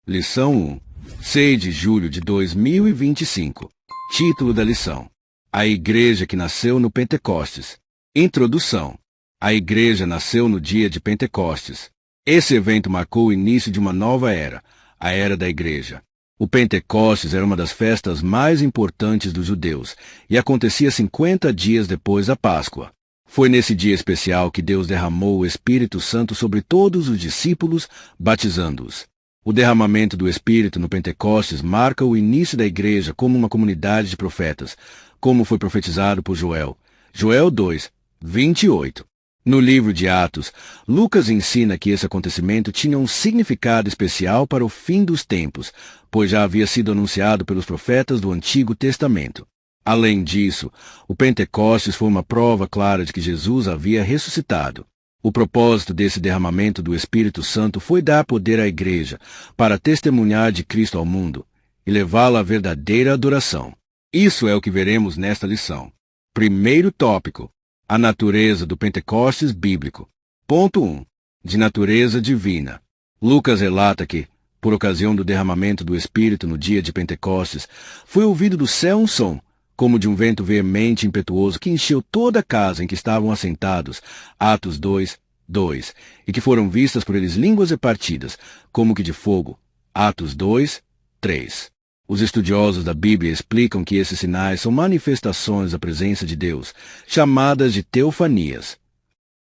Lição 1. 6 de julho de 2025. Título da lição: A Igreja que nasceu no Pentecostes. Introdução. A Igreja nasceu no dia de Pentecostes. Esse evento marcou o início de uma nova era, a Era da Igreja. O Pentecostes era uma das festas mais importantes dos judeus e acontecia 50 dias depois da Páscoa. Foi nesse dia especial que Deus derramou o Espírito Santo sobre todos os discípulos, batizando-os. O derramamento do Espírito no Pentecostes marca o início da Igreja como uma comunidade de profetas, como foi profetizado por Joel. Joel 2, 28. No livro de Atos, Lucas ensina que esse acontecimento tinha um significado especial para o fim dos tempos, pois já havia sido anunciado pelos profetas do Antigo Testamento. Além disso, o Pentecostes foi uma prova clara de que Jesus havia ressuscitado. O propósito desse derramamento do Espírito Santo foi dar poder à Igreja para testemunhar de Cristo ao mundo e levá-la à verdadeira adoração. Isso é o que veremos nesta lição. Primeiro tópico: a natureza do Pentecostes bíblico. Ponto 1. De natureza divina. Lucas relata que, por ocasião do derramamento do Espírito no dia de Pentecostes, foi ouvido do céu um som, como de um vento veemente e impetuoso que encheu toda a casa em que estavam assentados. Atos 2, 2. E que foram vistas por eles línguas repartidas, como que de fogo. Atos 2, 3. Os estudiosos da Bíblia explicam que esses sinais são manifestações da presença de Deus, chamadas de teofanias.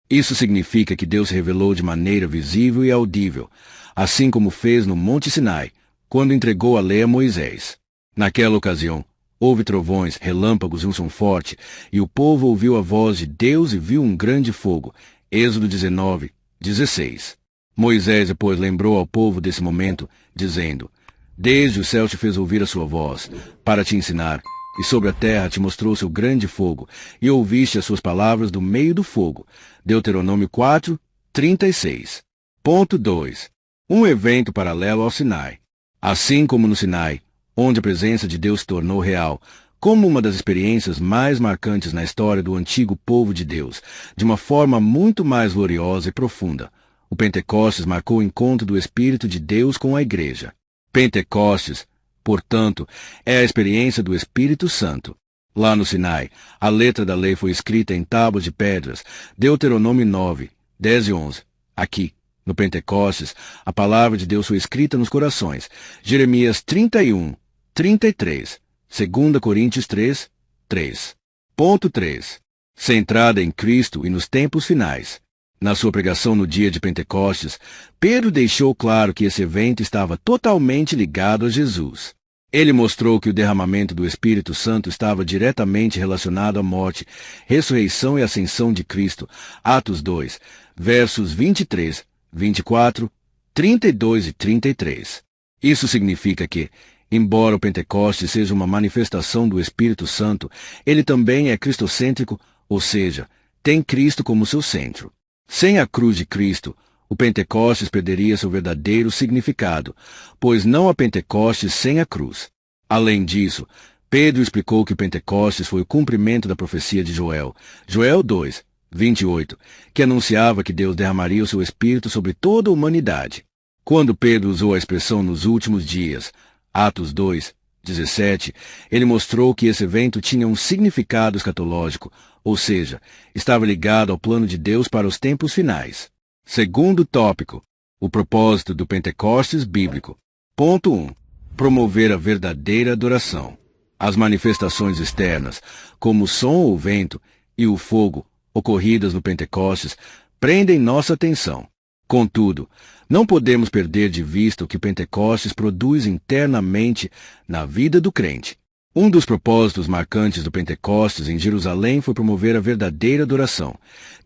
Isso significa que Deus se revelou de maneira visível e audível, assim como fez no Monte Sinai, quando entregou a lei a Moisés. Naquela ocasião, houve trovões, relâmpagos e um som forte, e o povo ouviu a voz de Deus e viu um grande fogo. Êxodo 19, 16. Moisés depois lembrou ao povo desse momento, dizendo: Desde o céu te fez ouvir a sua voz, para te ensinar, e sobre a terra te mostrou seu grande fogo, e ouviste as suas palavras do meio do fogo. Deuteronômio 4, 36. Ponto 2. Um evento paralelo ao Sinai. Assim como no Sinai, onde a presença de Deus se tornou real, como uma das experiências mais marcantes na história do antigo povo de Deus, de uma forma muito mais gloriosa e profunda, o Pentecostes marcou o encontro do Espírito de Deus com a Igreja. Pentecostes, portanto, é a experiência do Espírito Santo. Lá no Sinai, a letra da lei foi escrita em tábuas de pedras, Deuteronômio 9, 10 e 11. Aqui, no Pentecostes, a palavra de Deus foi escrita nos corações, Jeremias 31, 33, 2 Coríntios 3, 3. Ponto 3. Centrada em Cristo e nos tempos finais. Na sua pregação no dia de Pentecostes, Pedro deixou claro que esse evento estava totalmente ligado a Jesus. Ele mostrou que o derramamento do Espírito Santo estava diretamente relacionado à morte, ressurreição e ascensão de Cristo. Atos 2, versos 23, 24, 32 e 33. Isso significa que, embora o Pentecostes seja uma manifestação do Espírito Santo, ele também é cristocêntrico, ou seja, tem Cristo como seu centro. Sem a cruz de Cristo, o Pentecostes perderia seu verdadeiro significado, pois não há Pentecostes sem a cruz. Além disso, Pedro explicou que o Pentecostes foi o cumprimento da profecia de Joel, Joel 2, 28, que anunciava que Deus derramaria o seu Espírito sobre toda a humanidade. Quando Pedro usou a expressão nos últimos dias, Atos 2, 17, ele mostrou que esse evento tinha um significado escatológico, ou seja, estava ligado ao plano de Deus para os tempos finais. Segundo tópico: o propósito do Pentecostes bíblico. Ponto 1. Promover a verdadeira adoração. As manifestações externas, como o som ou o vento, e o fogo, ocorridas no Pentecostes, prendem nossa atenção. Contudo, não podemos perder de vista o que Pentecostes produz internamente na vida do crente. Um dos propósitos marcantes do Pentecostes em Jerusalém foi promover a verdadeira adoração.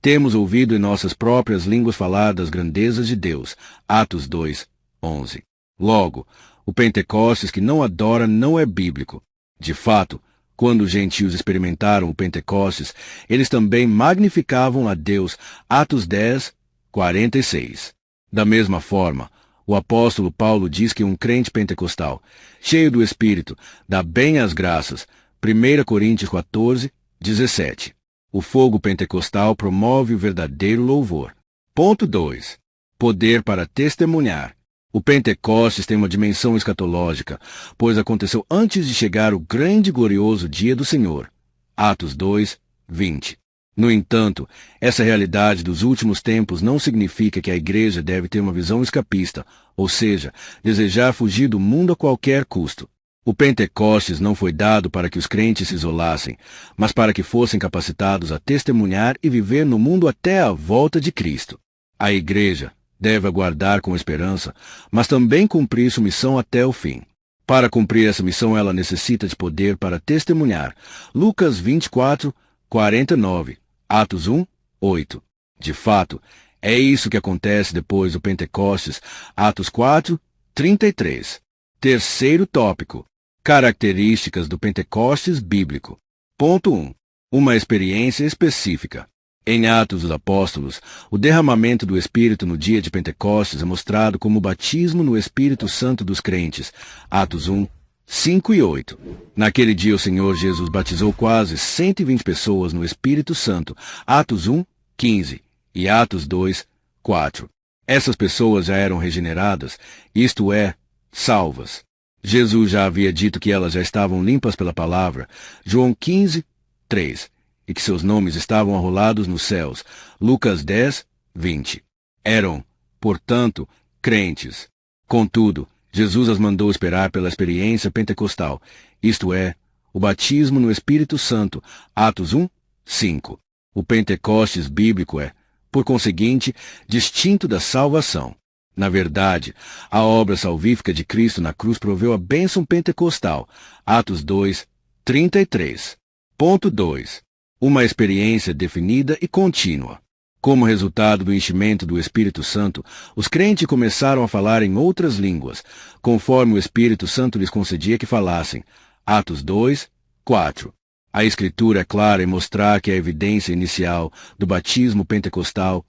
Temos ouvido em nossas próprias línguas falar das grandezas de Deus. Atos 2, 11. Logo, o Pentecostes que não adora não é bíblico. De fato, quando os gentios experimentaram o Pentecostes, eles também magnificavam a Deus. Atos 10, 46. Da mesma forma, o apóstolo Paulo diz que um crente pentecostal, cheio do Espírito, dá bem as graças. 1 Coríntios 14, 17. O fogo pentecostal promove o verdadeiro louvor. Ponto 2. Poder para testemunhar. O Pentecostes tem uma dimensão escatológica, pois aconteceu antes de chegar o grande e glorioso dia do Senhor. Atos 2, 20. No entanto, essa realidade dos últimos tempos não significa que a igreja deve ter uma visão escapista, ou seja, desejar fugir do mundo a qualquer custo. O Pentecostes não foi dado para que os crentes se isolassem, mas para que fossem capacitados a testemunhar e viver no mundo até a volta de Cristo. A igreja deve aguardar com esperança, mas também cumprir sua missão até o fim. Para cumprir essa missão, ela necessita de poder para testemunhar. Lucas 24, 49, Atos 1, 8. De fato, é isso que acontece depois do Pentecostes, Atos 4, 33. Terceiro tópico. Características do Pentecostes bíblico. Ponto 1. Uma experiência específica. Em Atos dos Apóstolos, o derramamento do Espírito no dia de Pentecostes é mostrado como o batismo no Espírito Santo dos crentes. Atos 1, 5 e 8. Naquele dia o Senhor Jesus batizou quase 120 pessoas no Espírito Santo. Atos 1, 15 e Atos 2, 4. Essas pessoas já eram regeneradas, isto é, salvas. Jesus já havia dito que elas já estavam limpas pela palavra. João 15, 3. E que seus nomes estavam arrolados nos céus. Lucas 10, 20. Eram, portanto, crentes. Contudo, Jesus as mandou esperar pela experiência pentecostal, isto é, o batismo no Espírito Santo. Atos 1, 5. O Pentecostes bíblico é, por conseguinte, distinto da salvação. Na verdade, a obra salvífica de Cristo na cruz proveu a bênção pentecostal. Atos 2, 33. Ponto 2. Uma experiência definida e contínua. Como resultado do enchimento do Espírito Santo, os crentes começaram a falar em outras línguas, conforme o Espírito Santo lhes concedia que falassem. Atos 2, 4. A Escritura é clara em mostrar que a evidência inicial do batismo pentecostal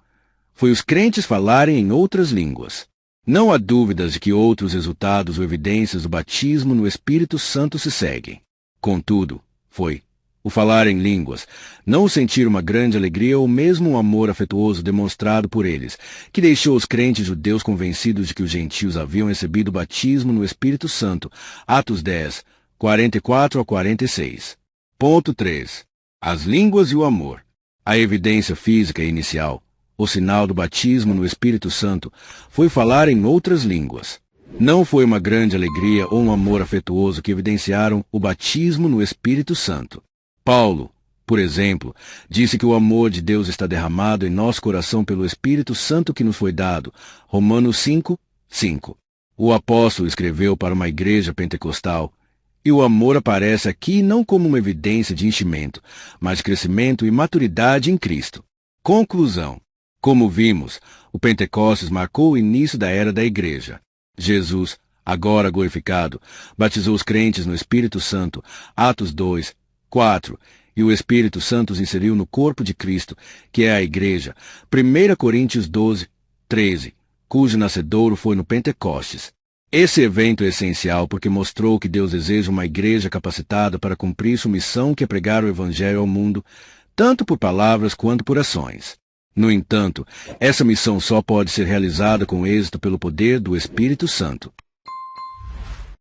foi os crentes falarem em outras línguas. Não há dúvidas de que outros resultados ou evidências do batismo no Espírito Santo se seguem. Contudo, foi o falar em línguas, não o sentir uma grande alegria ou mesmo um amor afetuoso demonstrado por eles, que deixou os crentes judeus convencidos de que os gentios haviam recebido o batismo no Espírito Santo. Atos 10, 44 a 46. Ponto 3. As línguas e o amor. A evidência física inicial, o sinal do batismo no Espírito Santo, foi falar em outras línguas. Não foi uma grande alegria ou um amor afetuoso que evidenciaram o batismo no Espírito Santo. Paulo, por exemplo, disse que o amor de Deus está derramado em nosso coração pelo Espírito Santo que nos foi dado. Romanos 5, 5. O apóstolo escreveu para uma igreja pentecostal, e o amor aparece aqui não como uma evidência de enchimento, mas de crescimento e maturidade em Cristo. Conclusão. Como vimos, o Pentecostes marcou o início da era da igreja. Jesus, agora glorificado, batizou os crentes no Espírito Santo. Atos 2, 4. E o Espírito Santo os inseriu no corpo de Cristo, que é a igreja. 1 Coríntios 12, 13, cujo nascedouro foi no Pentecostes. Esse evento é essencial porque mostrou que Deus deseja uma igreja capacitada para cumprir sua missão, que é pregar o Evangelho ao mundo, tanto por palavras quanto por ações. No entanto, essa missão só pode ser realizada com êxito pelo poder do Espírito Santo.